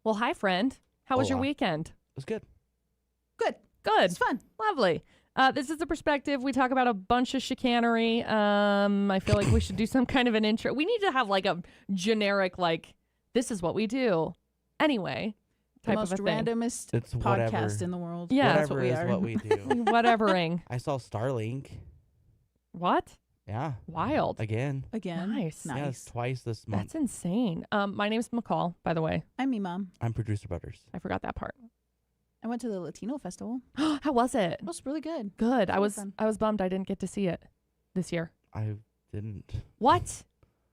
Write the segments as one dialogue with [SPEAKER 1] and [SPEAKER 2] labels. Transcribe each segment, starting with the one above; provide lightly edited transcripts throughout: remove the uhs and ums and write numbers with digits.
[SPEAKER 1] Well, hi, friend. How was your
[SPEAKER 2] Hola.
[SPEAKER 1] weekend?
[SPEAKER 2] It was good.
[SPEAKER 3] Good.
[SPEAKER 1] Good.
[SPEAKER 3] It's fun.
[SPEAKER 1] Lovely. This is The Perspective. We talk about a bunch of chicanery. I feel like we should do some kind of an intro. We need to have like a generic, like, this is what we do. Anyway,
[SPEAKER 3] The
[SPEAKER 1] type
[SPEAKER 3] most
[SPEAKER 1] of a thing.
[SPEAKER 3] randomest
[SPEAKER 2] It's
[SPEAKER 3] podcast
[SPEAKER 2] whatever.
[SPEAKER 3] in the world.
[SPEAKER 1] Yeah.
[SPEAKER 3] That's
[SPEAKER 2] Whatever
[SPEAKER 3] what we
[SPEAKER 2] is
[SPEAKER 3] are.
[SPEAKER 2] what we do.
[SPEAKER 1] Whatevering.
[SPEAKER 2] I saw Starlink.
[SPEAKER 1] What?
[SPEAKER 2] Yeah.
[SPEAKER 1] Wild.
[SPEAKER 2] Again.
[SPEAKER 3] Again.
[SPEAKER 1] Nice.
[SPEAKER 2] Yes,
[SPEAKER 3] Nice.
[SPEAKER 2] twice this month.
[SPEAKER 1] That's insane. My name's McCall, by the way.
[SPEAKER 3] I'm me, Mom.
[SPEAKER 2] I'm producer Butters.
[SPEAKER 1] I forgot that part.
[SPEAKER 3] I went to the Latino festival.
[SPEAKER 1] How was it?
[SPEAKER 3] It was really good.
[SPEAKER 1] Good. I
[SPEAKER 3] Really
[SPEAKER 1] was
[SPEAKER 3] fun.
[SPEAKER 1] bummed I didn't get to see it this year.
[SPEAKER 2] I didn't.
[SPEAKER 1] What?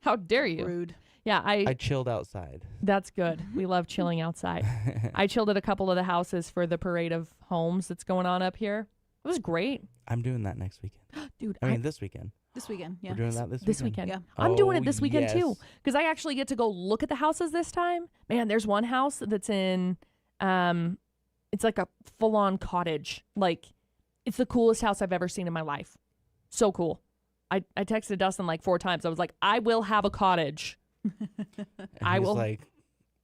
[SPEAKER 1] How dare you?
[SPEAKER 3] Rude.
[SPEAKER 1] Yeah,
[SPEAKER 2] I chilled outside.
[SPEAKER 1] that's good. We love chilling outside. I chilled at a couple of the houses for the parade of homes that's going on up here. It was great.
[SPEAKER 2] I'm doing that next weekend.
[SPEAKER 1] Dude,
[SPEAKER 2] I mean, this weekend.
[SPEAKER 3] This weekend. Yeah.
[SPEAKER 2] We're doing that
[SPEAKER 1] this weekend.
[SPEAKER 3] Yeah.
[SPEAKER 1] I'm doing it
[SPEAKER 2] Oh,
[SPEAKER 1] this weekend too,
[SPEAKER 2] yes.
[SPEAKER 1] because I actually get to go look at the houses this time. Man, there's one house that's in, it's like a full-on cottage. Like, it's the coolest house I've ever seen in my life. So cool. I texted Dustin like 4 times. I was like, I will have a cottage.
[SPEAKER 2] And
[SPEAKER 1] I
[SPEAKER 2] he's
[SPEAKER 1] will-
[SPEAKER 2] like,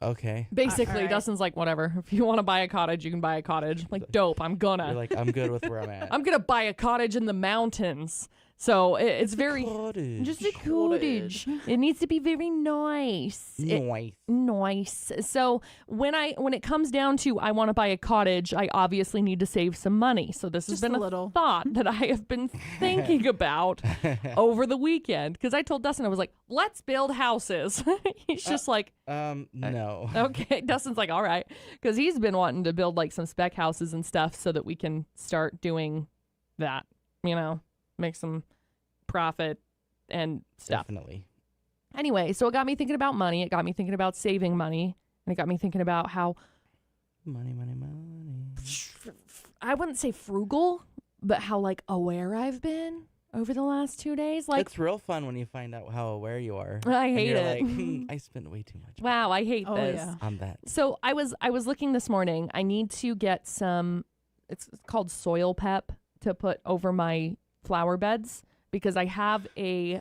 [SPEAKER 2] okay.
[SPEAKER 1] Basically,
[SPEAKER 3] alright.
[SPEAKER 1] Dustin's like, whatever. If you want to buy a cottage, you can buy a cottage. I'm like, dope. I'm gonna.
[SPEAKER 2] You're like, I'm good with where I'm at.
[SPEAKER 1] I'm gonna buy a cottage in the mountains. So it's very
[SPEAKER 2] Cottage.
[SPEAKER 1] just a cottage. It needs to be very nice.
[SPEAKER 2] Nice.
[SPEAKER 1] Nice. So when it comes down to I want to buy a cottage, I obviously need to save some money. So this has
[SPEAKER 3] Just
[SPEAKER 1] been
[SPEAKER 3] a
[SPEAKER 1] a
[SPEAKER 3] little.
[SPEAKER 1] thought that I have been thinking about over the weekend, because I told Dustin, I was like, let's build houses. He's just like,
[SPEAKER 2] No.
[SPEAKER 1] okay. Dustin's like, all right, because he's been wanting to build like some spec houses and stuff so that we can start doing that, make some profit and stuff.
[SPEAKER 2] Definitely.
[SPEAKER 1] Anyway, so it got me thinking about money. It got me thinking about saving money. And it got me thinking about how
[SPEAKER 2] Money.
[SPEAKER 1] I wouldn't say frugal, but how like aware I've been over the last 2 days. Like,
[SPEAKER 2] It's real fun when you find out how aware you are.
[SPEAKER 1] I
[SPEAKER 2] And
[SPEAKER 1] hate
[SPEAKER 2] you're
[SPEAKER 1] it.
[SPEAKER 2] Like, I spent way too much
[SPEAKER 1] wow, I hate
[SPEAKER 3] Oh,
[SPEAKER 1] this.
[SPEAKER 3] yeah.
[SPEAKER 2] on that.
[SPEAKER 1] So I was looking this morning. I need to get some, it's called soil pep, to put over my flower beds, because I have a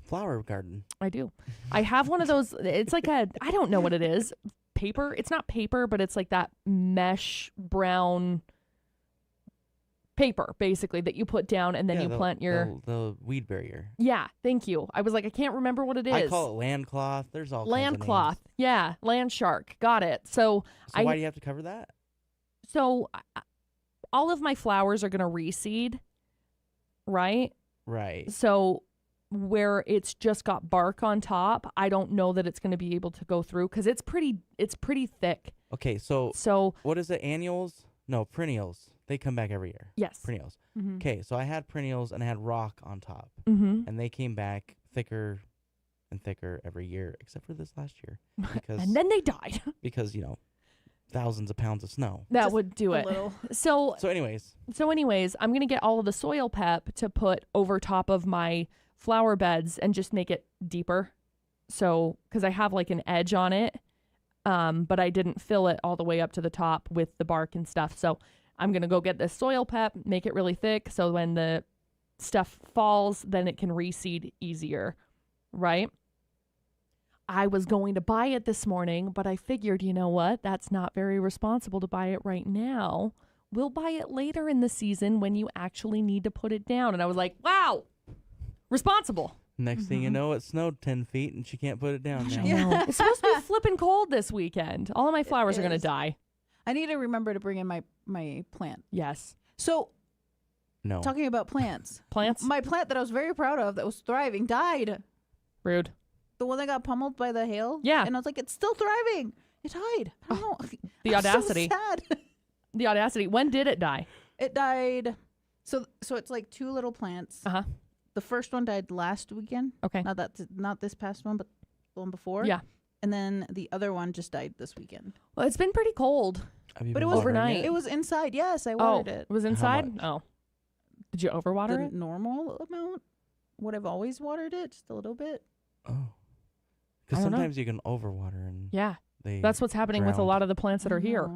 [SPEAKER 2] Flower garden.
[SPEAKER 1] I do. I have one of those. It's like I don't know what it is. Paper. It's not paper, but it's like that mesh brown paper, basically, that you put down and then
[SPEAKER 2] Yeah,
[SPEAKER 1] you plant your.
[SPEAKER 2] the weed barrier.
[SPEAKER 1] Yeah, thank you. I was like, I can't remember what it is.
[SPEAKER 2] I call it land cloth. There's all
[SPEAKER 1] land
[SPEAKER 2] kinds of
[SPEAKER 1] cloth. Yeah, land shark. Got it. So
[SPEAKER 2] names. So why do you have to cover that?
[SPEAKER 1] all of my flowers are gonna reseed, right?
[SPEAKER 2] Right.
[SPEAKER 1] So where it's just got bark on top, I don't know that it's going to be able to go through, because it's pretty thick.
[SPEAKER 2] Okay, so
[SPEAKER 1] So
[SPEAKER 2] what is it? Annuals? No, perennials. They come back every year.
[SPEAKER 1] yes.
[SPEAKER 2] Perennials.
[SPEAKER 3] Mhm.
[SPEAKER 2] Okay, so I had perennials and I had rock on top,
[SPEAKER 1] Mm-hmm.
[SPEAKER 2] and they came back thicker and thicker every year, except for this last year, because
[SPEAKER 1] And then they died.
[SPEAKER 2] because thousands of pounds of snow.
[SPEAKER 1] That
[SPEAKER 3] Just
[SPEAKER 1] would do
[SPEAKER 3] A
[SPEAKER 1] it.
[SPEAKER 3] little.
[SPEAKER 1] So
[SPEAKER 2] So, anyways,
[SPEAKER 1] I'm going to get all of the soil pep to put over top of my flower beds and just make it deeper. So, because I have like an edge on it, but I didn't fill it all the way up to the top with the bark and stuff. So I'm going to go get this soil pep, make it really thick, so when the stuff falls, then it can reseed easier, right? I was going to buy it this morning, but I figured, you know what? That's not very responsible to buy it right now. We'll buy it later in the season when you actually need to put it down. And I was like, wow, responsible.
[SPEAKER 2] next thing you know, it snowed 10 feet and she can't put it down
[SPEAKER 1] Gosh,
[SPEAKER 2] now.
[SPEAKER 1] I know. It's supposed to be flipping cold this weekend. All of my flowers are going to
[SPEAKER 3] is.
[SPEAKER 1] die.
[SPEAKER 3] I need to remember to bring in my plant.
[SPEAKER 1] Yes.
[SPEAKER 3] So
[SPEAKER 2] No.
[SPEAKER 3] talking about plants,
[SPEAKER 1] Plants?
[SPEAKER 3] my plant that I was very proud of that was thriving died.
[SPEAKER 1] Rude.
[SPEAKER 3] The one that got pummeled by the hail.
[SPEAKER 1] Yeah.
[SPEAKER 3] And I was like, it's still thriving. It died. I don't know.
[SPEAKER 1] The
[SPEAKER 3] I'm so
[SPEAKER 1] audacity.
[SPEAKER 3] sad.
[SPEAKER 1] The audacity. When did it die?
[SPEAKER 3] It died. So it's like 2 little plants.
[SPEAKER 1] Uh-huh.
[SPEAKER 3] The first one died last weekend.
[SPEAKER 1] Okay.
[SPEAKER 3] Not this past one, but the one before.
[SPEAKER 1] Yeah.
[SPEAKER 3] And then the other one just died this weekend.
[SPEAKER 1] Well, it's been pretty cold.
[SPEAKER 2] Have you
[SPEAKER 3] But
[SPEAKER 2] been
[SPEAKER 3] it was
[SPEAKER 2] watering
[SPEAKER 1] overnight.
[SPEAKER 3] It was inside. Yes, I watered
[SPEAKER 1] Oh,
[SPEAKER 3] it.
[SPEAKER 1] it was inside?
[SPEAKER 2] much?
[SPEAKER 1] Oh. Did you overwater
[SPEAKER 3] The
[SPEAKER 1] it?
[SPEAKER 3] normal amount. What I've always watered it, just a little bit.
[SPEAKER 2] Oh.
[SPEAKER 1] I
[SPEAKER 2] Because
[SPEAKER 1] don't know.
[SPEAKER 2] sometimes you can overwater and
[SPEAKER 1] Yeah.
[SPEAKER 2] they.
[SPEAKER 1] That's what's happening with a
[SPEAKER 2] drowned.
[SPEAKER 1] lot of the plants that are here.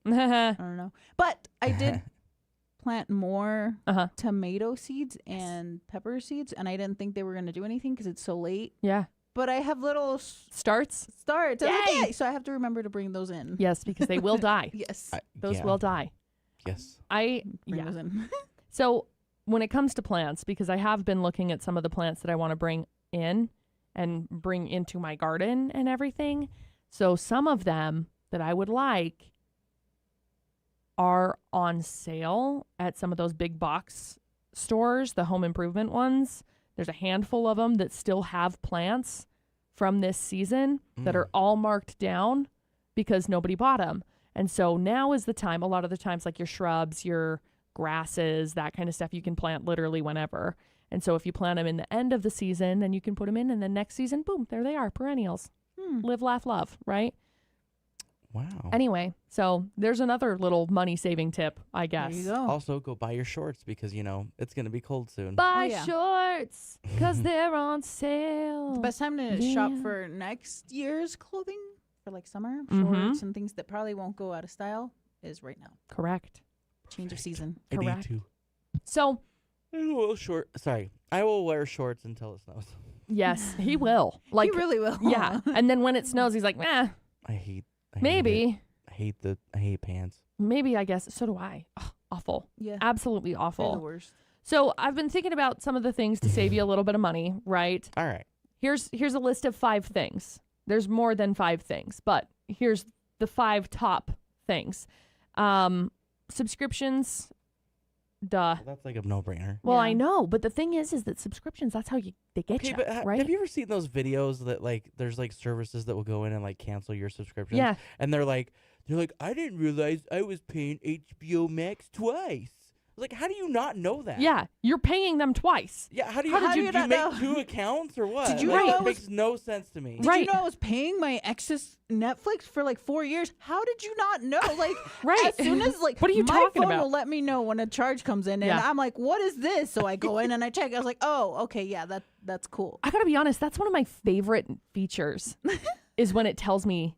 [SPEAKER 3] I don't know. But I did plant more
[SPEAKER 1] Uh-huh.
[SPEAKER 3] tomato seeds and pepper seeds, and I didn't think they were going to do anything because it's so late.
[SPEAKER 1] Yeah.
[SPEAKER 3] but I have little
[SPEAKER 1] Starts?
[SPEAKER 3] starts. I'm like,
[SPEAKER 1] Yay!
[SPEAKER 3] "Yay!" So I have to remember to bring those in.
[SPEAKER 1] Yes, because they will die.
[SPEAKER 3] Yes.
[SPEAKER 1] Those
[SPEAKER 2] yeah.
[SPEAKER 1] will die.
[SPEAKER 2] Yes.
[SPEAKER 3] Bring
[SPEAKER 1] Yeah.
[SPEAKER 3] those in.
[SPEAKER 1] So when it comes to plants, because I have been looking at some of the plants that I want to bring in and bring into my garden and everything. So some of them that I would like are on sale at some of those big box stores, the home improvement ones. There's a handful of them that still have plants from this season that are all marked down because nobody bought them. And so now is the time, a lot of the times, like your shrubs, your grasses, that kind of stuff, you can plant literally whenever. And so if you plant them in the end of the season, then you can put them in, and then next season, boom, there they are, perennials. Live, laugh, love, right?
[SPEAKER 2] Wow.
[SPEAKER 1] Anyway, so there's another little money-saving tip, I guess.
[SPEAKER 3] There you go.
[SPEAKER 2] Also, go buy your shorts because, it's going to be cold soon.
[SPEAKER 1] Buy
[SPEAKER 3] yeah.
[SPEAKER 1] shorts, because they're on sale.
[SPEAKER 3] The best time to shop
[SPEAKER 1] Yeah.
[SPEAKER 3] for next year's clothing for like summer
[SPEAKER 1] Mhm.
[SPEAKER 3] shorts and things that probably won't go out of style is right now.
[SPEAKER 1] Correct.
[SPEAKER 3] Change of
[SPEAKER 2] Perfect.
[SPEAKER 3] season.
[SPEAKER 2] I need
[SPEAKER 1] Correct.
[SPEAKER 2] to.
[SPEAKER 1] So,
[SPEAKER 2] I will wear shorts until it snows.
[SPEAKER 1] yes, he will. Like,
[SPEAKER 3] He really will.
[SPEAKER 1] yeah. And then when it snows, he's like,
[SPEAKER 2] I hate it.
[SPEAKER 1] maybe.
[SPEAKER 2] I hate pants.
[SPEAKER 1] Maybe, I guess. So do I. Ugh, awful.
[SPEAKER 3] Yeah.
[SPEAKER 1] Absolutely
[SPEAKER 3] They're the
[SPEAKER 1] awful.
[SPEAKER 3] worst.
[SPEAKER 1] So I've been thinking about some of the things to save you a little bit of money, right?
[SPEAKER 2] All right.
[SPEAKER 1] Here's a list of 5 things. There's more than 5 things, but here's the 5 top things. Subscriptions, duh.
[SPEAKER 2] Well, that's like a no-brainer.
[SPEAKER 1] Well, I
[SPEAKER 3] Yeah.
[SPEAKER 1] know, but the thing is that subscriptions, that's how they get
[SPEAKER 2] Okay,
[SPEAKER 1] you,
[SPEAKER 2] but
[SPEAKER 1] right?
[SPEAKER 2] have you ever seen those videos that there's services that will go in and cancel your subscription?
[SPEAKER 1] Yeah.
[SPEAKER 2] And they're like, I didn't realize I was paying HBO Max twice. Like, how do you not know that?
[SPEAKER 1] Yeah, you're paying them twice.
[SPEAKER 2] Yeah, how do
[SPEAKER 3] How
[SPEAKER 2] you
[SPEAKER 3] did you
[SPEAKER 2] make
[SPEAKER 3] not know?
[SPEAKER 2] 2 accounts or what?
[SPEAKER 3] Did you
[SPEAKER 1] know I
[SPEAKER 2] it
[SPEAKER 3] was-
[SPEAKER 2] makes no sense to me.
[SPEAKER 3] Did
[SPEAKER 1] Right.
[SPEAKER 3] you know I was paying my ex's Netflix for 4 years? How did you not know?
[SPEAKER 1] Right.
[SPEAKER 3] As soon as
[SPEAKER 1] What are you
[SPEAKER 3] my
[SPEAKER 1] talking
[SPEAKER 3] phone
[SPEAKER 1] about?
[SPEAKER 3] will let me know when a charge comes in, and
[SPEAKER 1] Yeah.
[SPEAKER 3] I'm like, "What is this?" So I go in and I check. I was like, "Oh, okay, yeah, that's cool."
[SPEAKER 1] I gotta be honest, that's one of my favorite features is when it tells me,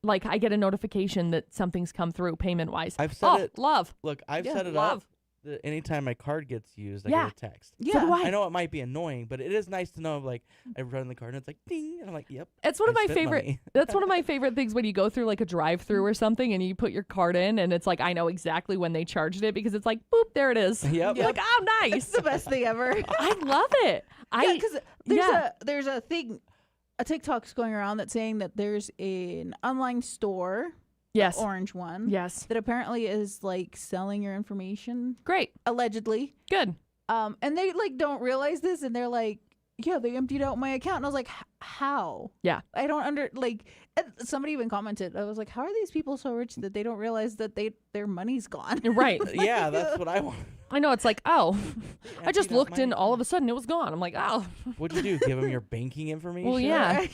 [SPEAKER 1] I get a notification that something's come through payment-wise.
[SPEAKER 2] I've set it.
[SPEAKER 1] Love.
[SPEAKER 2] Look, I've
[SPEAKER 3] Yeah,
[SPEAKER 2] set it
[SPEAKER 1] love.
[SPEAKER 2] up that anytime my card gets used, I
[SPEAKER 1] Yeah.
[SPEAKER 2] get a text.
[SPEAKER 3] Yeah,
[SPEAKER 1] So do I.
[SPEAKER 2] I know it might be annoying, but it is nice to know. I run the card and it's like ding, and I'm like, yep.
[SPEAKER 1] It's one of
[SPEAKER 2] I
[SPEAKER 1] my
[SPEAKER 2] spent
[SPEAKER 1] favorite.
[SPEAKER 2] money.
[SPEAKER 1] That's one of my favorite things when you go through a drive-through or something and you put your card in and it's I know exactly when they charged it because it's boop, there it is.
[SPEAKER 2] Yep.
[SPEAKER 1] You're like, oh,
[SPEAKER 3] it's
[SPEAKER 1] nice.
[SPEAKER 3] the best thing ever.
[SPEAKER 1] I love it.
[SPEAKER 3] Because there's a thing, a TikTok's going around that's saying that there's an online store,
[SPEAKER 1] yes,
[SPEAKER 3] the orange one,
[SPEAKER 1] yes,
[SPEAKER 3] that apparently is selling your information
[SPEAKER 1] great,
[SPEAKER 3] allegedly.
[SPEAKER 1] good.
[SPEAKER 3] And they don't realize this, and they're like, yeah, they emptied out my account. And I was like, how?
[SPEAKER 1] Yeah.
[SPEAKER 3] I don't and somebody even commented. I was like, how are these people so rich that they don't realize that their money's gone?
[SPEAKER 1] Right.
[SPEAKER 2] Yeah, that's what I want.
[SPEAKER 1] I know it's oh, I just
[SPEAKER 2] Emptied out
[SPEAKER 1] looked
[SPEAKER 2] my
[SPEAKER 1] and all of
[SPEAKER 2] account.
[SPEAKER 1] a sudden it was gone. I'm like, oh,
[SPEAKER 2] What'd you do? Give them your banking information?
[SPEAKER 1] well, yeah.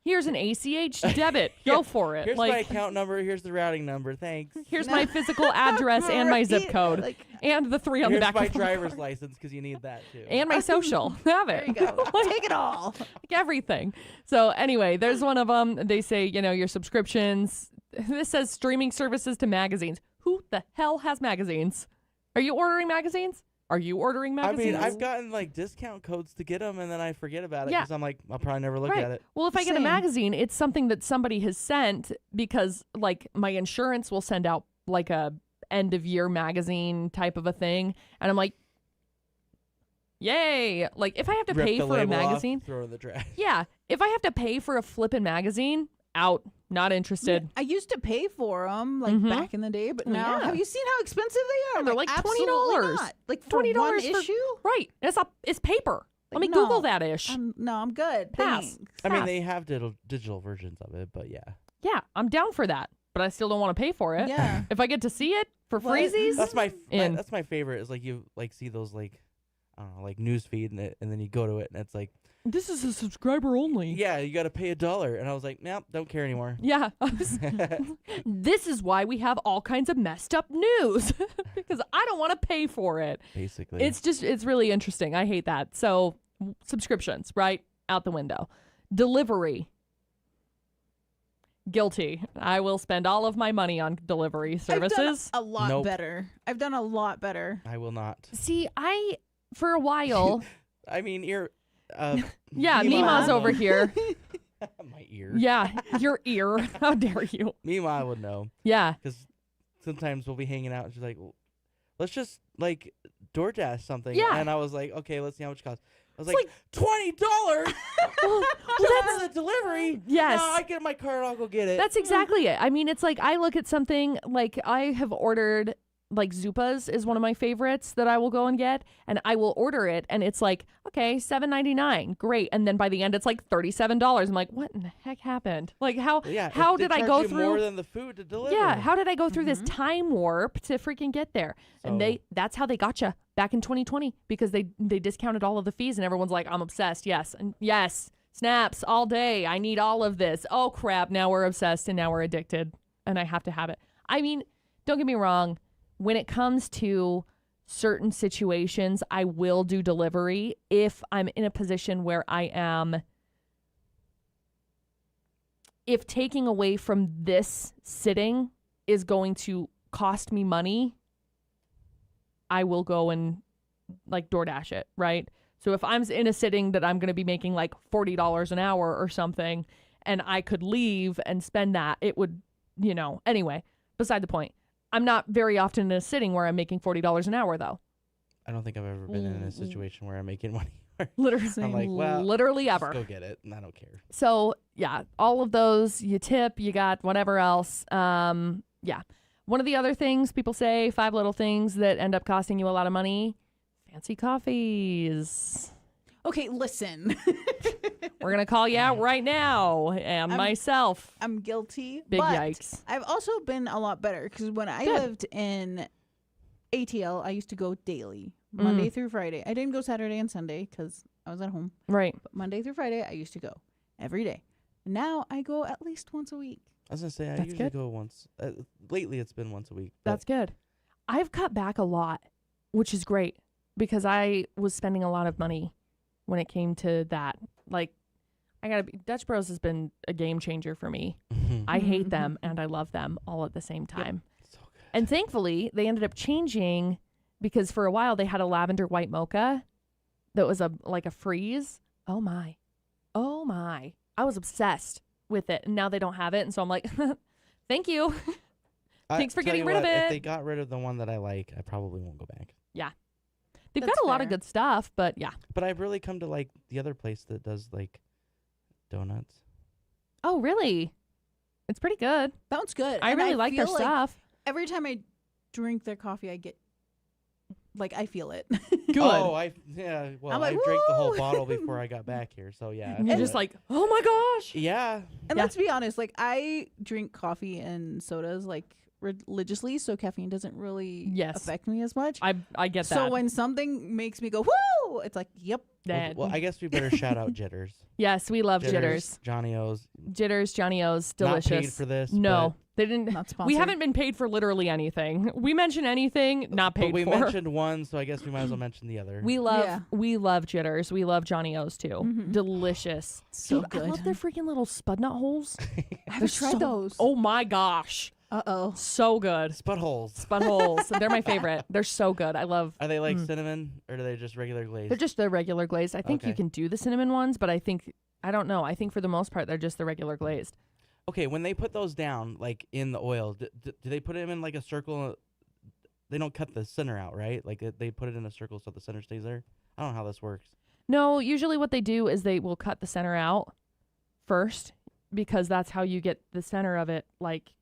[SPEAKER 1] Here's an ACH debit. Go for it.
[SPEAKER 2] Here's my account number. Here's the routing number. Thanks.
[SPEAKER 1] Here's my physical address and my zip
[SPEAKER 3] Right?
[SPEAKER 1] code and the 3 on
[SPEAKER 2] Here's
[SPEAKER 1] the back
[SPEAKER 2] my
[SPEAKER 1] of my
[SPEAKER 2] driver's
[SPEAKER 1] card.
[SPEAKER 2] license because you need that too.
[SPEAKER 1] And my social. Have
[SPEAKER 3] There
[SPEAKER 1] it.
[SPEAKER 3] you go. Take it all.
[SPEAKER 1] Everything. So anyway, there's one of them. They say, your subscriptions. This says streaming services to magazines. Who the hell has magazines? Are you ordering magazines? Are you ordering
[SPEAKER 2] I
[SPEAKER 1] magazines?
[SPEAKER 2] mean, I've gotten discount codes to get them, and then I forget about it
[SPEAKER 1] Yeah.
[SPEAKER 2] because I'm like, I'll probably never look
[SPEAKER 1] Right.
[SPEAKER 2] at it.
[SPEAKER 1] Well, if I get a
[SPEAKER 3] Same.
[SPEAKER 1] magazine, it's something that somebody has sent because my insurance will send out a end of year magazine type of a thing. And I'm like, yay. If I have to
[SPEAKER 2] Rip
[SPEAKER 1] pay
[SPEAKER 2] the
[SPEAKER 1] for a
[SPEAKER 2] label off,
[SPEAKER 1] magazine,
[SPEAKER 2] throw it in the trash.
[SPEAKER 1] yeah. If I have to pay for a flippin' magazine, out. Not interested.
[SPEAKER 3] I used to pay for them
[SPEAKER 1] Mhm.
[SPEAKER 3] back in the day, but now
[SPEAKER 1] Yeah.
[SPEAKER 3] have you seen how expensive they are?
[SPEAKER 1] They're like
[SPEAKER 3] absolutely
[SPEAKER 1] $20.
[SPEAKER 3] not. For
[SPEAKER 1] $20
[SPEAKER 3] one
[SPEAKER 1] for-
[SPEAKER 3] issue?
[SPEAKER 1] Right. It's paper. Let me
[SPEAKER 3] no,
[SPEAKER 1] Google that ish.
[SPEAKER 3] I'm good.
[SPEAKER 1] Pass.
[SPEAKER 3] Thanks.
[SPEAKER 2] I mean,
[SPEAKER 1] Pass.
[SPEAKER 2] they have digital versions of it, but yeah.
[SPEAKER 1] Yeah, I'm down for that, but I still don't want to pay for it.
[SPEAKER 3] Yeah.
[SPEAKER 1] If I get to see it for
[SPEAKER 3] What?
[SPEAKER 1] freezies,
[SPEAKER 2] That's my
[SPEAKER 1] In.
[SPEAKER 2] that's my favorite. Is you see those I don't know news feed and then you go to it and it's like,
[SPEAKER 1] this is a subscriber only.
[SPEAKER 2] yeah, you got to pay $1, and I was like, nope, don't care anymore.
[SPEAKER 1] Yeah. This is why we have all kinds of messed up news because I don't want to pay for it.
[SPEAKER 2] Basically,
[SPEAKER 1] It's really interesting. I hate that. So subscriptions, right? Out the window. Delivery. Guilty. I will spend all of my money on delivery services.
[SPEAKER 3] I've done a lot
[SPEAKER 2] Nope.
[SPEAKER 3] better. I've done a lot better.
[SPEAKER 2] I will not.
[SPEAKER 1] See, for a while,
[SPEAKER 2] I mean,
[SPEAKER 1] Yeah,
[SPEAKER 2] Mima
[SPEAKER 1] Mima's
[SPEAKER 2] would
[SPEAKER 1] over
[SPEAKER 2] know.
[SPEAKER 1] here.
[SPEAKER 2] My ear.
[SPEAKER 1] Yeah, your ear. How dare you?
[SPEAKER 2] Mima would know.
[SPEAKER 1] Yeah.
[SPEAKER 2] Because sometimes we'll be hanging out and she's like, let's just like DoorDash something.
[SPEAKER 1] Yeah.
[SPEAKER 2] And I was like, okay, let's see how much it costs. I was
[SPEAKER 1] It's
[SPEAKER 2] like, $20
[SPEAKER 1] Well,
[SPEAKER 2] just for the delivery.
[SPEAKER 1] Yes.
[SPEAKER 2] No, I get my card, I'll go get it.
[SPEAKER 1] That's exactly it. I mean, it's like I look at something like I have ordered, like Zupas is one of my favorites that I will go and get, and I will order it, and it's like, okay, $7.99, great, and then by the end it's like $37. I'm like, what in the heck happened? Like how
[SPEAKER 2] Yeah,
[SPEAKER 1] how
[SPEAKER 2] they
[SPEAKER 1] did I
[SPEAKER 2] charge
[SPEAKER 1] go
[SPEAKER 2] you
[SPEAKER 1] through?
[SPEAKER 2] more than the food to deliver?
[SPEAKER 1] Yeah, how did I go through this
[SPEAKER 3] Mhm.
[SPEAKER 1] time warp to freaking get there? And
[SPEAKER 2] So-
[SPEAKER 1] that's how they got you back in 2020 because they discounted all of the fees and everyone's like, I'm obsessed. Yes. And yes, snaps all day. I need all of this. Oh crap, now we're obsessed and now we're addicted and I have to have it. I mean, don't get me wrong, when it comes to certain situations, I will do delivery if I'm in a position where I am, if taking away from this sitting is going to cost me money, I will go and like DoorDash it, right? So if I'm in a sitting that I'm going to be making like $40 an hour or something and I could leave and spend that, it would, anyway, beside the point. I'm not very often in a sitting where I'm making $40 an hour though.
[SPEAKER 2] I don't think I've ever been in a situation where I'm making money.
[SPEAKER 1] Literally,
[SPEAKER 2] I'm like, well,
[SPEAKER 1] literally
[SPEAKER 2] just
[SPEAKER 1] ever.
[SPEAKER 2] go get it, and I don't care.
[SPEAKER 1] So yeah, all of those, you tip, you got whatever else. Yeah. One of the other things people say, 5 little things that end up costing you a lot of money, fancy coffees.
[SPEAKER 3] Okay, listen.
[SPEAKER 1] We're going to call you out right now. And myself.
[SPEAKER 3] I'm guilty.
[SPEAKER 1] Big
[SPEAKER 3] but
[SPEAKER 1] yikes.
[SPEAKER 3] I've also been a lot better because when I
[SPEAKER 1] Good.
[SPEAKER 3] lived in ATL, I used to go daily,
[SPEAKER 1] Mm.
[SPEAKER 3] Monday through Friday. I didn't go Saturday and Sunday because I was at home.
[SPEAKER 1] Right.
[SPEAKER 3] But Monday through Friday, I used to go every day. Now I go at least once a week.
[SPEAKER 2] I was gonna say I
[SPEAKER 1] That's
[SPEAKER 2] usually
[SPEAKER 1] good.
[SPEAKER 2] go once. Lately, it's been once a week. But
[SPEAKER 1] That's good. I've cut back a lot, which is great because I was spending a lot of money when it came to that. Like, Dutch Bros has been a game changer for me. I hate them and I love them all at the same time.
[SPEAKER 2] so good.
[SPEAKER 1] And thankfully, they ended up changing because for a while they had a lavender white mocha that was like a freeze. Oh my. I was obsessed with it and now they don't have it. And so I'm like, thank you. Thanks for
[SPEAKER 2] Tell
[SPEAKER 1] getting
[SPEAKER 2] you
[SPEAKER 1] rid of
[SPEAKER 2] what,
[SPEAKER 1] it.
[SPEAKER 2] If they got rid of the one that I like, I probably won't go back.
[SPEAKER 1] They've
[SPEAKER 3] That's
[SPEAKER 1] got a lot of
[SPEAKER 3] fair.
[SPEAKER 1] good stuff, but yeah.
[SPEAKER 2] But I've really come to like the other place that does like donuts.
[SPEAKER 1] Oh, really? It's pretty good.
[SPEAKER 3] Sounds good.
[SPEAKER 1] I
[SPEAKER 3] And
[SPEAKER 1] really like their
[SPEAKER 3] feel like
[SPEAKER 1] stuff.
[SPEAKER 3] every time I drink their coffee, I get I feel it.
[SPEAKER 1] Good.
[SPEAKER 2] Oh, well,
[SPEAKER 3] I'm
[SPEAKER 2] I
[SPEAKER 3] like,
[SPEAKER 2] drank the whole
[SPEAKER 3] "Woo!"
[SPEAKER 2] bottle before I got back here. So yeah, I
[SPEAKER 1] You're
[SPEAKER 2] feel
[SPEAKER 1] just
[SPEAKER 2] it.
[SPEAKER 1] like, oh my gosh.
[SPEAKER 2] yeah.
[SPEAKER 3] And
[SPEAKER 1] Yeah.
[SPEAKER 3] let's be honest, I drink coffee and sodas religiously, so caffeine doesn't really
[SPEAKER 1] Yes.
[SPEAKER 3] affect me as much.
[SPEAKER 1] I get that.
[SPEAKER 3] So when something makes me go woo, it's like, yep.
[SPEAKER 2] Well, I guess we better shout out Jitters.
[SPEAKER 1] yes, we love Jitters.
[SPEAKER 2] Johnny O's.
[SPEAKER 1] Jitters, Johnny O's, delicious.
[SPEAKER 2] Not paid for this.
[SPEAKER 1] No, they didn't.
[SPEAKER 3] Not sponsored.
[SPEAKER 1] We haven't been paid for literally anything. We mention anything, not
[SPEAKER 2] but
[SPEAKER 1] paid
[SPEAKER 2] we
[SPEAKER 1] for.
[SPEAKER 2] mentioned one, so I guess we might as well mention the other.
[SPEAKER 1] we love
[SPEAKER 3] Yeah.
[SPEAKER 1] Jitters. We love Johnny O's too.
[SPEAKER 3] Mhm.
[SPEAKER 1] Delicious.
[SPEAKER 3] So
[SPEAKER 1] Dude,
[SPEAKER 3] good.
[SPEAKER 1] I love their freaking little spud nut holes.
[SPEAKER 3] I haven't
[SPEAKER 1] They're
[SPEAKER 3] tried
[SPEAKER 1] so-
[SPEAKER 3] those.
[SPEAKER 1] Oh my gosh.
[SPEAKER 3] Uh-oh.
[SPEAKER 1] So good.
[SPEAKER 2] Spud holes.
[SPEAKER 1] Spud holes. They're my favorite. They're so good. I love.
[SPEAKER 2] Are they like cinnamon or are they just regular glazed?
[SPEAKER 1] They're just the regular glazed. I think you
[SPEAKER 2] Okay.
[SPEAKER 1] can do the cinnamon ones, but I don't know. I think for the most part they're just the regular glazed.
[SPEAKER 2] Okay, when they put those down, like in the oil, do they put them in like a circle? They don't cut the center out, right? Like they put it in a circle so the center stays there. I don't know how this works.
[SPEAKER 1] No, usually what they do is they will cut the center out first because that's how you get the center of it. Like,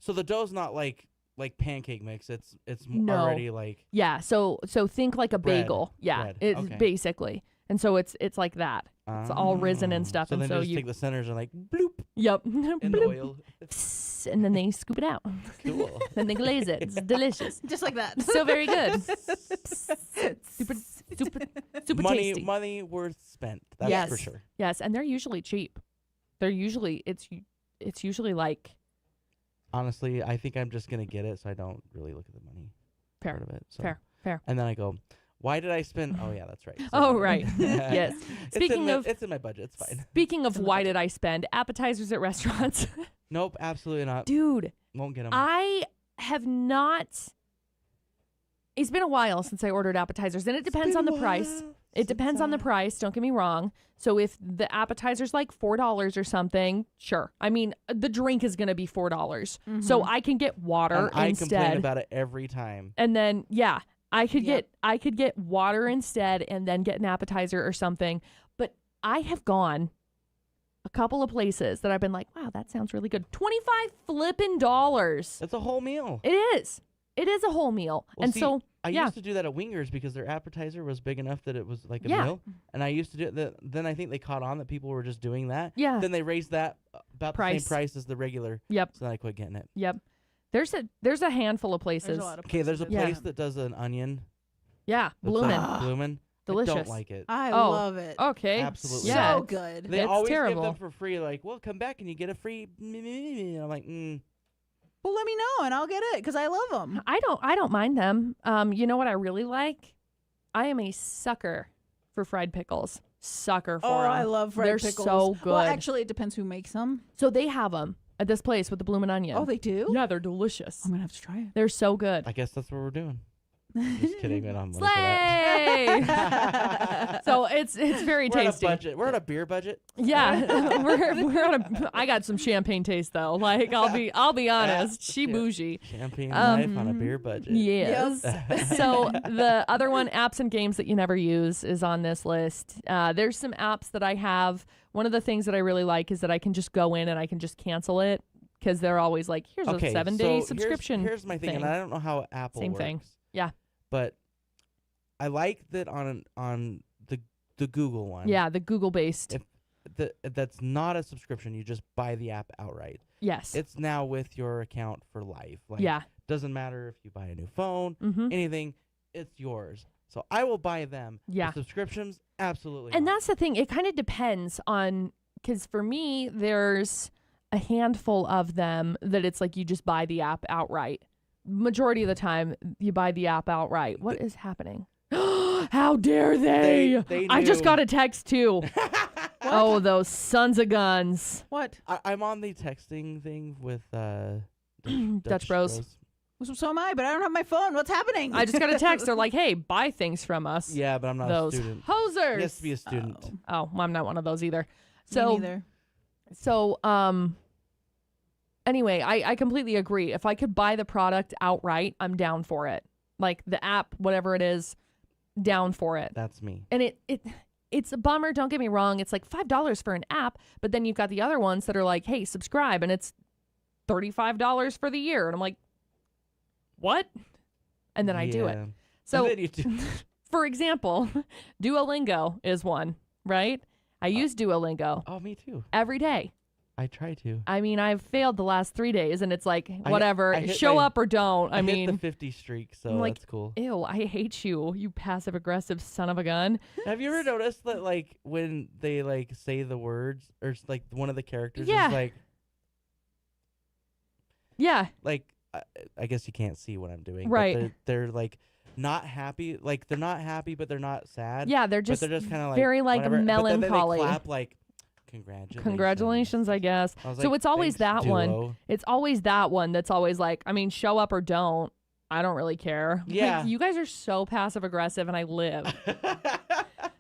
[SPEAKER 2] So the dough's not like pancake mix. It's
[SPEAKER 1] No.
[SPEAKER 2] already like
[SPEAKER 1] yeah. So think like a
[SPEAKER 2] Bread.
[SPEAKER 1] bagel. Yeah,
[SPEAKER 2] Bread.
[SPEAKER 1] it's
[SPEAKER 2] Okay.
[SPEAKER 1] basically. And so it's like that. It's all risen and stuff,
[SPEAKER 2] So
[SPEAKER 1] and
[SPEAKER 2] then
[SPEAKER 1] so
[SPEAKER 2] just
[SPEAKER 1] you-
[SPEAKER 2] take the centers and like bloop
[SPEAKER 1] Yep.
[SPEAKER 2] in the
[SPEAKER 1] Bloop.
[SPEAKER 2] oil.
[SPEAKER 1] Psst, and then they scoop it out.
[SPEAKER 2] Cool.
[SPEAKER 1] Then they glaze it. It's delicious.
[SPEAKER 3] Just like that.
[SPEAKER 1] So very good. super tasty.
[SPEAKER 2] Money worth spent. That's
[SPEAKER 1] Yes.
[SPEAKER 2] for sure.
[SPEAKER 1] Yes, and they're usually cheap. They're usually it's usually like
[SPEAKER 2] Honestly, I think I'm just gonna get it, so I don't really look at the money
[SPEAKER 1] Fair.
[SPEAKER 2] part of it. So.
[SPEAKER 1] Fair.
[SPEAKER 2] And then I go, why did I spend? Oh yeah, that's right. So
[SPEAKER 1] Oh,
[SPEAKER 2] money.
[SPEAKER 1] right. Yes. Speaking of
[SPEAKER 2] it's in my budget. It's fine.
[SPEAKER 1] Speaking of why did I spend appetizers at restaurants?
[SPEAKER 2] Nope, absolutely not.
[SPEAKER 1] Dude,
[SPEAKER 2] Won't get them.
[SPEAKER 1] I have not. It's been a while since I ordered appetizers, and it depends on the price. It depends on the price. Don't get me wrong. So if the appetizer's like $4 or something, sure. I mean, the drink is going to be $4. So I can get water
[SPEAKER 2] I
[SPEAKER 1] instead.
[SPEAKER 2] complain about it every time.
[SPEAKER 1] And then, yeah, I could
[SPEAKER 3] Yep.
[SPEAKER 1] get water instead and then get an appetizer or something. But I have gone a couple of places that I've been like, wow, that sounds really good. $25 flipping dollars.
[SPEAKER 2] That's a whole meal.
[SPEAKER 1] It is. It is a whole meal.
[SPEAKER 2] Well,
[SPEAKER 1] and
[SPEAKER 2] see,
[SPEAKER 1] so,
[SPEAKER 2] I
[SPEAKER 1] yeah.
[SPEAKER 2] used to do that at Wingers because their appetizer was big enough that it was like a
[SPEAKER 1] Yeah.
[SPEAKER 2] meal. And I used to do it. Then I think they caught on that people were just doing that.
[SPEAKER 1] Yeah.
[SPEAKER 2] Then they raised that about the
[SPEAKER 1] Price.
[SPEAKER 2] same price as the regular.
[SPEAKER 1] Yep.
[SPEAKER 2] So then I quit getting it.
[SPEAKER 1] Yep. There's a handful of places.
[SPEAKER 3] There's a lot of
[SPEAKER 2] Okay, there's a
[SPEAKER 3] places.
[SPEAKER 2] place that does an onion.
[SPEAKER 1] Yeah.
[SPEAKER 2] that's
[SPEAKER 1] Bloomin'.
[SPEAKER 2] like Bloomin'.
[SPEAKER 1] Delicious.
[SPEAKER 2] I don't like it.
[SPEAKER 3] I
[SPEAKER 1] Oh.
[SPEAKER 3] love it.
[SPEAKER 1] Okay.
[SPEAKER 2] Absolutely.
[SPEAKER 1] Yeah.
[SPEAKER 3] So good.
[SPEAKER 2] They
[SPEAKER 1] It's
[SPEAKER 2] always
[SPEAKER 1] terrible.
[SPEAKER 2] give them for free. Like, well, come back and you get a free. I'm like,
[SPEAKER 3] Well, let me know and I'll get it because I love them.
[SPEAKER 1] I don't mind them. You know what I really like? I am a sucker for fried pickles. Sucker for
[SPEAKER 3] Oh,
[SPEAKER 1] 'em.
[SPEAKER 3] I love fried
[SPEAKER 1] They're
[SPEAKER 3] pickles.
[SPEAKER 1] so good.
[SPEAKER 3] Well, actually, it depends who makes them.
[SPEAKER 1] So they have them at this place with the bloomin' onion.
[SPEAKER 3] Oh, they do?
[SPEAKER 1] Yeah, they're delicious.
[SPEAKER 3] I'm going to have to try it.
[SPEAKER 1] They're so good.
[SPEAKER 2] I guess that's what we're doing. Just kidding, man. I'm like that.
[SPEAKER 1] Slay! So it's very
[SPEAKER 2] We're on a
[SPEAKER 1] tasty.
[SPEAKER 2] budget. We're on a beer budget.
[SPEAKER 1] Yeah, we're on a. I got some champagne taste though. Like I'll be honest, she
[SPEAKER 2] Yeah.
[SPEAKER 1] bougie.
[SPEAKER 2] Champagne life on a beer budget.
[SPEAKER 1] Yes. So the other one, apps and games that you never use, is on this list. There's some apps that I have. One of the things that I really like is that I can just go in and I can just cancel it because they're always like, here's a 7-day
[SPEAKER 2] so
[SPEAKER 1] subscription.
[SPEAKER 2] Here's my thing, and I don't know how Apple
[SPEAKER 1] Same
[SPEAKER 2] works.
[SPEAKER 1] thing. Yeah.
[SPEAKER 2] But I like that on the Google one.
[SPEAKER 1] Yeah, the Google based.
[SPEAKER 2] That's not a subscription. You just buy the app outright.
[SPEAKER 1] Yes.
[SPEAKER 2] It's now with your account for life. Like,
[SPEAKER 1] Yeah.
[SPEAKER 2] doesn't matter if you buy a new phone,
[SPEAKER 1] Mm-hmm.
[SPEAKER 2] anything, it's yours. So I will buy them.
[SPEAKER 1] Yeah.
[SPEAKER 2] The subscriptions, absolutely.
[SPEAKER 1] And
[SPEAKER 2] not.
[SPEAKER 1] that's the thing. It kind of depends on, because for me, there's a handful of them that it's like you just buy the app outright. Majority of the time, you buy the app outright. What is happening? How dare they?
[SPEAKER 2] They
[SPEAKER 1] I just
[SPEAKER 2] knew.
[SPEAKER 1] got a text too. Oh, those sons of guns.
[SPEAKER 3] What?
[SPEAKER 2] I'm on the texting thing with
[SPEAKER 1] Dutch Bros.
[SPEAKER 3] So am I, but I don't have my phone. What's happening?
[SPEAKER 1] I just got a text. They're like, hey, buy things from us.
[SPEAKER 2] Yeah, but I'm not
[SPEAKER 1] Those
[SPEAKER 2] a student.
[SPEAKER 1] hosers.
[SPEAKER 2] He has to be a student.
[SPEAKER 3] Oh,
[SPEAKER 1] Oh, well, I'm not one of those either.
[SPEAKER 3] me
[SPEAKER 1] So,
[SPEAKER 3] neither.
[SPEAKER 1] anyway, I completely agree. If I could buy the product outright, I'm down for it. Like the app, whatever it is, down for it.
[SPEAKER 2] That's me.
[SPEAKER 1] And it's a bummer, don't get me wrong. It's like $5 for an app, but then you've got the other ones that are like, hey, subscribe, and it's $35 for the year. And I'm like, what? And then I do it.
[SPEAKER 2] Yeah.
[SPEAKER 1] So
[SPEAKER 2] And then you do.
[SPEAKER 1] for example, Duolingo is one, right? I use Duolingo
[SPEAKER 2] Oh, me too.
[SPEAKER 1] every day.
[SPEAKER 2] I try to.
[SPEAKER 1] I mean, I've failed the last 3 days, and it's like,
[SPEAKER 2] I
[SPEAKER 1] whatever,
[SPEAKER 2] hit
[SPEAKER 1] show
[SPEAKER 2] my-
[SPEAKER 1] up or don't. I
[SPEAKER 2] hit
[SPEAKER 1] mean,
[SPEAKER 2] the 50 streak, so
[SPEAKER 1] I'm like,
[SPEAKER 2] that's cool.
[SPEAKER 1] ew, I hate you, you passive aggressive son of a gun.
[SPEAKER 2] Have you ever noticed that, like, when they like say the words, or like one of the characters
[SPEAKER 1] Yeah.
[SPEAKER 2] is
[SPEAKER 1] Yeah,
[SPEAKER 2] like, I guess you can't see what I'm doing,
[SPEAKER 1] Right.
[SPEAKER 2] But they're like not happy, like they're not happy, but they're not sad.
[SPEAKER 1] yeah, they're
[SPEAKER 2] but
[SPEAKER 1] just,
[SPEAKER 2] they're just kind of like
[SPEAKER 1] very like
[SPEAKER 2] whatever. But
[SPEAKER 1] melancholy.
[SPEAKER 2] then they clap like, congratulations.
[SPEAKER 1] Congratulations, I guess.
[SPEAKER 2] I was
[SPEAKER 1] So
[SPEAKER 2] like,
[SPEAKER 1] it's always
[SPEAKER 2] "Thanks,
[SPEAKER 1] that one.
[SPEAKER 2] Duo."
[SPEAKER 1] It's always that one that's always like, I mean, show up or don't. I don't really care. Like,
[SPEAKER 2] Yeah.
[SPEAKER 1] you guys are so passive aggressive, and I live.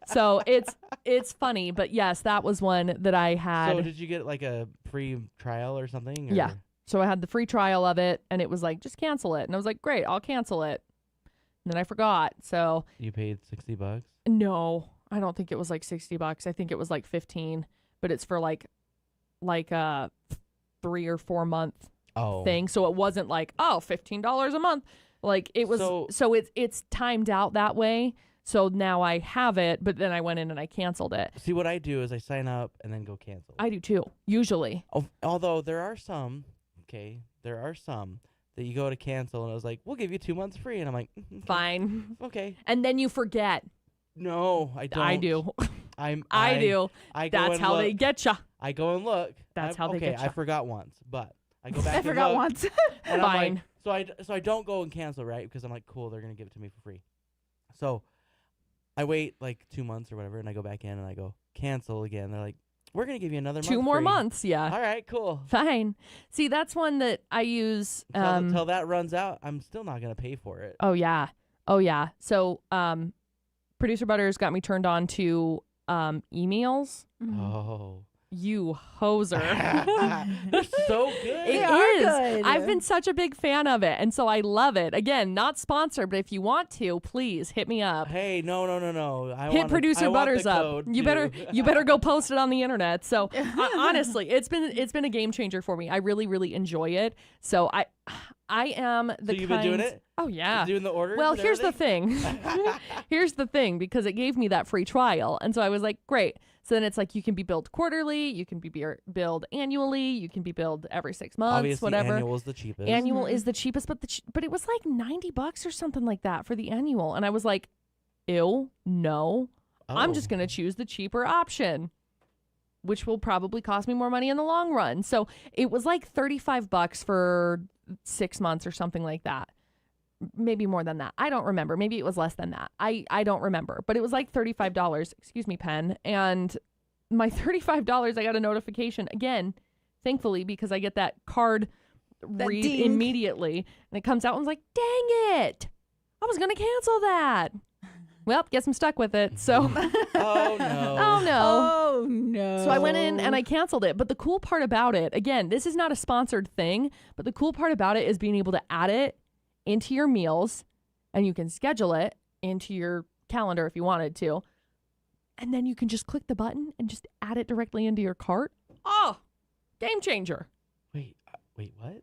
[SPEAKER 1] So it's funny, but yes, that was one that I had.
[SPEAKER 2] So did you get like a free trial or something? Or?
[SPEAKER 1] Yeah. So I had the free trial of it, and it was like, just cancel it. And I was like, great, I'll cancel it. And then I forgot. So
[SPEAKER 2] You paid $60.
[SPEAKER 1] no, I don't think it was like $60. I think it was like 15, but it's for like a 3 or 4 month
[SPEAKER 2] Oh.
[SPEAKER 1] thing. So it wasn't like, oh, $15 a month. Like it was, so it's timed out that way. So now I have it, but then I went in and I canceled it.
[SPEAKER 2] See, what I do is I sign up and then go cancel.
[SPEAKER 1] I do too, usually.
[SPEAKER 2] Although there are some that you go to cancel and I was like, we'll give you 2 months free. And I'm like, okay,
[SPEAKER 1] Fine.
[SPEAKER 2] okay.
[SPEAKER 1] And then you forget.
[SPEAKER 2] No, I don't.
[SPEAKER 1] I do.
[SPEAKER 2] I
[SPEAKER 1] do.
[SPEAKER 2] I go
[SPEAKER 1] That's
[SPEAKER 2] and
[SPEAKER 1] how
[SPEAKER 2] look.
[SPEAKER 1] they get you.
[SPEAKER 2] I go and look.
[SPEAKER 1] That's how they
[SPEAKER 2] okay,
[SPEAKER 1] get
[SPEAKER 2] I
[SPEAKER 1] ya.
[SPEAKER 2] forgot once, but I go back
[SPEAKER 3] I
[SPEAKER 2] and
[SPEAKER 3] forgot
[SPEAKER 2] look,
[SPEAKER 3] once.
[SPEAKER 2] and I'm
[SPEAKER 1] Fine.
[SPEAKER 2] like, so I don't go and cancel, right? Because I'm like, cool, they're going to give it to me for free. So I wait like 2 months or whatever, and I go back in and I go cancel again. They're like, we're going to give you another
[SPEAKER 1] 2
[SPEAKER 2] month
[SPEAKER 1] more
[SPEAKER 2] free.
[SPEAKER 1] months. Yeah.
[SPEAKER 2] All right, cool.
[SPEAKER 1] Fine. See, that's one that I use.
[SPEAKER 2] Until that runs out, I'm still not going to pay for it.
[SPEAKER 1] Oh yeah. So Producer Butters got me turned on to emails.
[SPEAKER 2] Oh.
[SPEAKER 1] You hoser.
[SPEAKER 2] They're so good.
[SPEAKER 1] It
[SPEAKER 3] are
[SPEAKER 1] is.
[SPEAKER 3] good.
[SPEAKER 1] I've been such a big fan of it, and so I love it. Again, not sponsored, but if you want to, please hit me up.
[SPEAKER 2] Hey, no.
[SPEAKER 1] Hit Producer Butters up. You better go post it on the internet. So honestly, it's been a game changer for me. I really, really enjoy it. So I am the
[SPEAKER 2] So you've been doing it?
[SPEAKER 1] Oh yeah.
[SPEAKER 2] Doing the orders?
[SPEAKER 1] Well,
[SPEAKER 2] and
[SPEAKER 1] here's the
[SPEAKER 2] everything?
[SPEAKER 1] thing. Here's the thing, because it gave me that free trial. And so I was like, great. So then it's like you can be billed quarterly, you can be billed annually, you can be billed every 6 months,
[SPEAKER 2] Obviously,
[SPEAKER 1] whatever.
[SPEAKER 2] annual is the cheapest.
[SPEAKER 1] Annual is the cheapest, but it was like $90 or something like that for the annual. And I was like, ew, no. I'm just
[SPEAKER 2] Oh.
[SPEAKER 1] going to choose the cheaper option, which will probably cost me more money in the long run. So it was like $35 for 6 months or something like that. Maybe more than that. I don't remember. Maybe it was less than that. I don't remember. But it was like $35. Excuse me, pen. And my $35, I got a notification again, thankfully, because I get that card read
[SPEAKER 3] ding.
[SPEAKER 1] immediately. And it comes out and I was like, dang it. I was going to cancel that. Well, guess I'm stuck with it. So,
[SPEAKER 2] Oh, no.
[SPEAKER 1] oh no.
[SPEAKER 3] Oh no.
[SPEAKER 1] So I went in and I canceled it. But the cool part about it, again, this is not a sponsored thing, but the cool part about it is being able to add it into your meals, and you can schedule it into your calendar if you wanted to. And then you can just click the button and just add it directly into your cart. Oh, game changer.
[SPEAKER 2] Wait, what?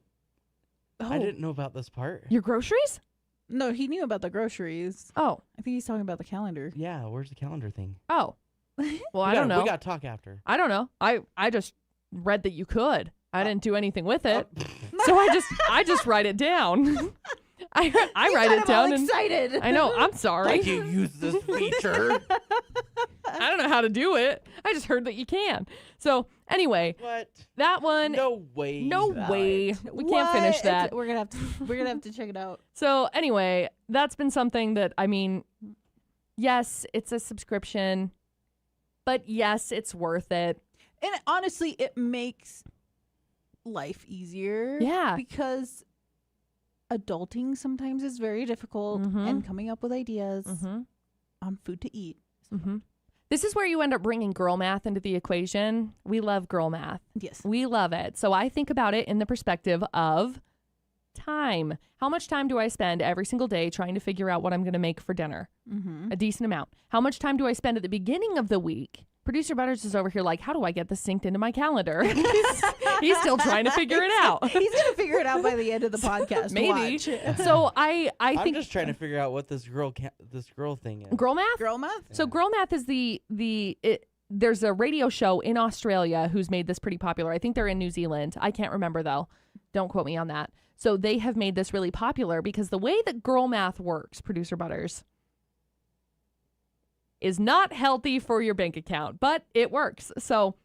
[SPEAKER 3] Oh.
[SPEAKER 2] I didn't know about this part.
[SPEAKER 1] Your groceries?
[SPEAKER 3] No, he knew about the groceries.
[SPEAKER 1] Oh,
[SPEAKER 3] I think he's talking about the calendar.
[SPEAKER 2] Yeah, where's the calendar thing?
[SPEAKER 1] oh. Well, I don't know.
[SPEAKER 2] We got to talk after.
[SPEAKER 1] I don't know. I just read that you could. I didn't do anything with it.
[SPEAKER 2] Oh.
[SPEAKER 1] So I just write it down. I write it down and
[SPEAKER 3] excited.
[SPEAKER 1] I know, I'm sorry.
[SPEAKER 2] Like you use this feature.
[SPEAKER 1] I don't know how to do it. I just heard that you can. So anyway,
[SPEAKER 2] What?
[SPEAKER 1] that one,
[SPEAKER 2] No way.
[SPEAKER 1] no way. We can't finish
[SPEAKER 3] What?
[SPEAKER 1] that.
[SPEAKER 3] We're gonna have to check it out.
[SPEAKER 1] So anyway, that's been something that, I mean, yes, it's a subscription, but yes, it's worth it.
[SPEAKER 3] And honestly, it makes life easier.
[SPEAKER 1] Yeah.
[SPEAKER 3] Because adulting sometimes is very difficult,
[SPEAKER 1] Mhm.
[SPEAKER 3] and coming up with ideas
[SPEAKER 1] Mm-hmm.
[SPEAKER 3] on food to eat.
[SPEAKER 1] Mm-hmm. This is where you end up bringing girl math into the equation. We love girl math.
[SPEAKER 3] Yes.
[SPEAKER 1] We love it. So I think about it in the perspective of time. How much time do I spend every single day trying to figure out what I'm going to make for dinner?
[SPEAKER 3] Mm-hmm.
[SPEAKER 1] A decent amount. How much time do I spend at the beginning of the week? Producer Butters is over here like, how do I get this synced into my calendar? He's still trying to figure it out.
[SPEAKER 3] He's gonna figure it out by the end of the podcast.
[SPEAKER 1] Maybe.
[SPEAKER 3] Watch.
[SPEAKER 1] So I
[SPEAKER 2] I'm
[SPEAKER 1] think
[SPEAKER 2] just trying to figure out what this girl thing is.
[SPEAKER 1] girl math.
[SPEAKER 3] Girl math.
[SPEAKER 1] So girl math is there's a radio show in Australia who's made this pretty popular. I think they're in New Zealand. I can't remember though. Don't quote me on that. So they have made this really popular because the way that girl math works, Producer Butters, is not healthy for your bank account, but it works. So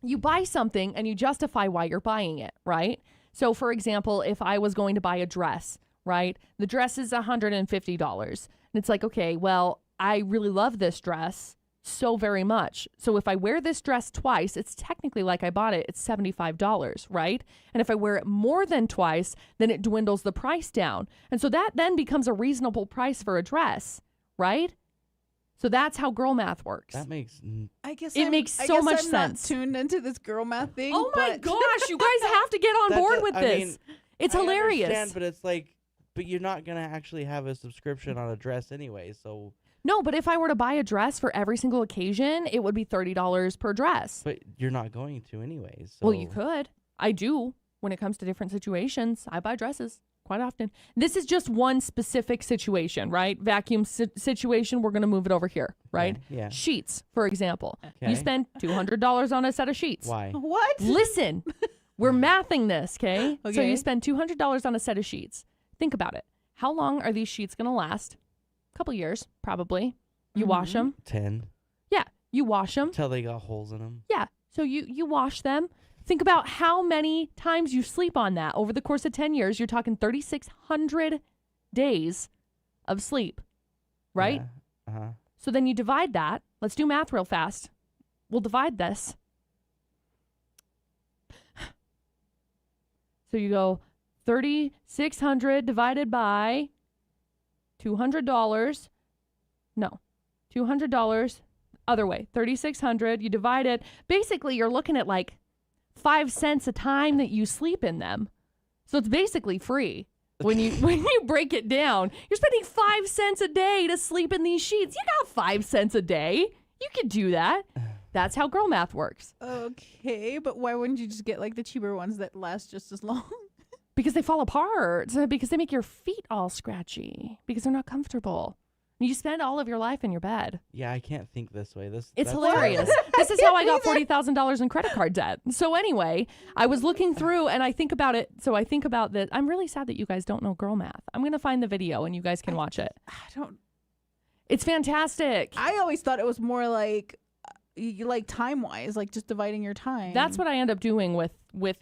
[SPEAKER 1] you buy something and you justify why you're buying it, right? So for example, if I was going to buy a dress, right? The dress is $150. And it's like, okay, well, I really love this dress so very much. So if I wear this dress twice, it's technically like I bought it. It's $75, right? And if I wear it more than twice, then it dwindles the price down. And so that then becomes a reasonable price for a dress, right? So that's how girl math works.
[SPEAKER 2] That makes
[SPEAKER 3] I guess
[SPEAKER 1] It
[SPEAKER 3] I'm-
[SPEAKER 1] makes
[SPEAKER 3] I
[SPEAKER 1] so
[SPEAKER 3] guess
[SPEAKER 1] much
[SPEAKER 3] I'm
[SPEAKER 1] sense.
[SPEAKER 3] Not tuned into this girl math thing.
[SPEAKER 1] Oh my
[SPEAKER 3] but-
[SPEAKER 1] gosh, you guys have to get on
[SPEAKER 2] That
[SPEAKER 1] board
[SPEAKER 2] does-
[SPEAKER 1] with
[SPEAKER 2] I
[SPEAKER 1] this.
[SPEAKER 2] mean,
[SPEAKER 1] It's
[SPEAKER 2] I
[SPEAKER 1] hilarious.
[SPEAKER 2] understand, but it's like, but you're not gonna actually have a subscription on a dress anyway. So,
[SPEAKER 1] No, but if I were to buy a dress for every single occasion, it would be $30 per dress.
[SPEAKER 2] but you're not going to anyway. So.
[SPEAKER 1] Well, you could. I do when it comes to different situations. I buy dresses quite often. This is just one specific situation, right? Vacuum situation. We're going to move it over here, right?
[SPEAKER 2] Okay, yeah.
[SPEAKER 1] Sheets, for example. You
[SPEAKER 2] Okay.
[SPEAKER 1] spend $200 on a set of sheets.
[SPEAKER 2] Why?
[SPEAKER 3] What?
[SPEAKER 1] Listen, we're mathing this, okay? So
[SPEAKER 3] Okay.
[SPEAKER 1] you spend $200 on a set of sheets. Think about it. How long are these sheets going to last? A couple years, probably. You wash them.
[SPEAKER 2] 10
[SPEAKER 1] Yeah, you wash them.
[SPEAKER 2] till they got holes in them.
[SPEAKER 1] Yeah, so you wash them. Think about how many times you sleep on that. Over the course of 10 years, you're talking 3,600 days of sleep, right?
[SPEAKER 2] Yeah. Uh-huh.
[SPEAKER 1] So then you divide that. Let's do math real fast. We'll divide this. So you go 3,600 divided by $200. No, $200. Other way, $3,600. You divide it. Basically, you're looking at like 5 cents a time that you sleep in them. So it's basically free. When you break it down, you're spending 5 cents a day to sleep in these sheets. You got 5 cents a day. You could do that. That's how girl math works.
[SPEAKER 3] Okay, but why wouldn't you just get like the cheaper ones that last just as long?
[SPEAKER 1] Because they fall apart. Because they make your feet all scratchy. Because they're not comfortable. You spend all of your life in your bed.
[SPEAKER 2] Yeah, I can't think this way.
[SPEAKER 1] It's
[SPEAKER 2] That's
[SPEAKER 1] hilarious. This is how I got $40,000 in credit card debt. So anyway, I was looking through and I think about it. So I think about that. I'm really sad that you guys don't know girl math. I'm going to find the video and you guys can watch it. It's fantastic.
[SPEAKER 3] I always thought it was more like time-wise, like just dividing your time.
[SPEAKER 1] That's what I end up doing with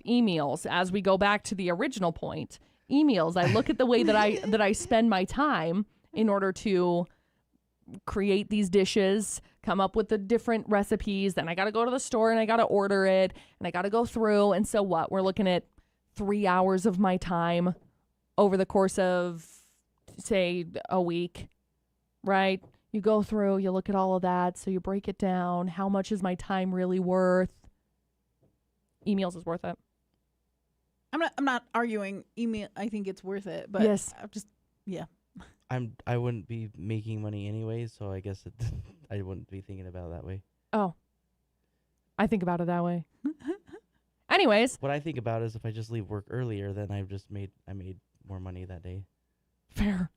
[SPEAKER 1] emails. As we go back to the original point, emails, I look at the way that I spend my time in order to create these dishes, come up with the different recipes. Then I got to go to the store and I got to order it and I got to go through. And so what? We're looking at 3 hours of my time over the course of, say, a week, right? You go through, you look at all of that. So you break it down. How much is my time really worth? Emails is worth it.
[SPEAKER 3] I'm not arguing email. I think it's worth it, but
[SPEAKER 1] Yes.
[SPEAKER 2] I wouldn't be making money anyway, so I guess I wouldn't be thinking about it that way.
[SPEAKER 1] Oh, I think about it that way. Anyways,
[SPEAKER 2] What I think about is if I just leave work earlier, then I made more money that day.
[SPEAKER 1] fair.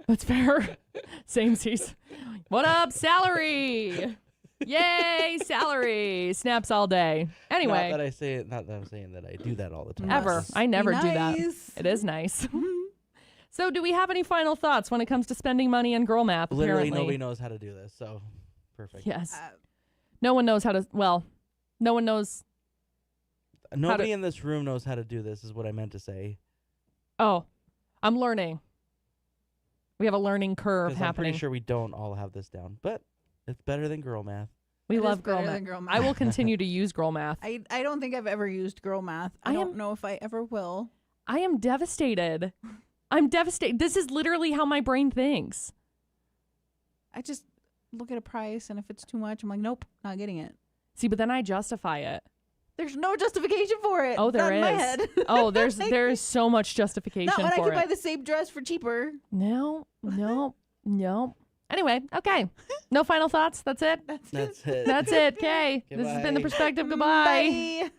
[SPEAKER 1] That's fair. Samesies. What up, salary? Yay, salary. Snaps all day. Anyway.
[SPEAKER 2] Not that I'm saying that I do that all the time.
[SPEAKER 1] Ever.
[SPEAKER 3] Must
[SPEAKER 1] I never
[SPEAKER 3] be
[SPEAKER 1] do that.
[SPEAKER 3] nice.
[SPEAKER 1] It is nice. So do we have any final thoughts when it comes to spending money and girl math?
[SPEAKER 2] Literally
[SPEAKER 1] Apparently.
[SPEAKER 2] nobody knows how to do this, so perfect.
[SPEAKER 1] Yes.
[SPEAKER 3] Uh,
[SPEAKER 1] No one knows how to, well, no one knows.
[SPEAKER 2] Nobody in this room knows how to do this, is what I meant to say.
[SPEAKER 1] Oh, I'm learning. We have a learning curve
[SPEAKER 2] 'Cause I'm
[SPEAKER 1] happening.
[SPEAKER 2] pretty sure we don't all have this down, but it's better than girl math.
[SPEAKER 1] We
[SPEAKER 3] It
[SPEAKER 1] love
[SPEAKER 3] is
[SPEAKER 1] girl
[SPEAKER 3] better
[SPEAKER 1] math.
[SPEAKER 3] than girl
[SPEAKER 1] I
[SPEAKER 3] math.
[SPEAKER 1] will continue to use girl math.
[SPEAKER 3] I don't think I've ever used girl math. I don't know if I ever will.
[SPEAKER 1] I am devastated. I'm devastated. This is literally how my brain thinks.
[SPEAKER 3] I just look at a price, and if it's too much, I'm like, nope, not getting it.
[SPEAKER 1] See, but then I justify it.
[SPEAKER 3] There's no justification for it.
[SPEAKER 1] Oh, there
[SPEAKER 3] not in my
[SPEAKER 1] is.
[SPEAKER 3] head.
[SPEAKER 1] Oh, there's so much justification
[SPEAKER 3] Not when I
[SPEAKER 1] for
[SPEAKER 3] could buy
[SPEAKER 1] it.
[SPEAKER 3] the same dress for cheaper.
[SPEAKER 1] No. Anyway, okay. No final thoughts. That's it.
[SPEAKER 2] That's it.
[SPEAKER 1] That's it. Okay. This has been The
[SPEAKER 2] Goodbye.
[SPEAKER 1] Perspective. Goodbye.
[SPEAKER 3] Bye.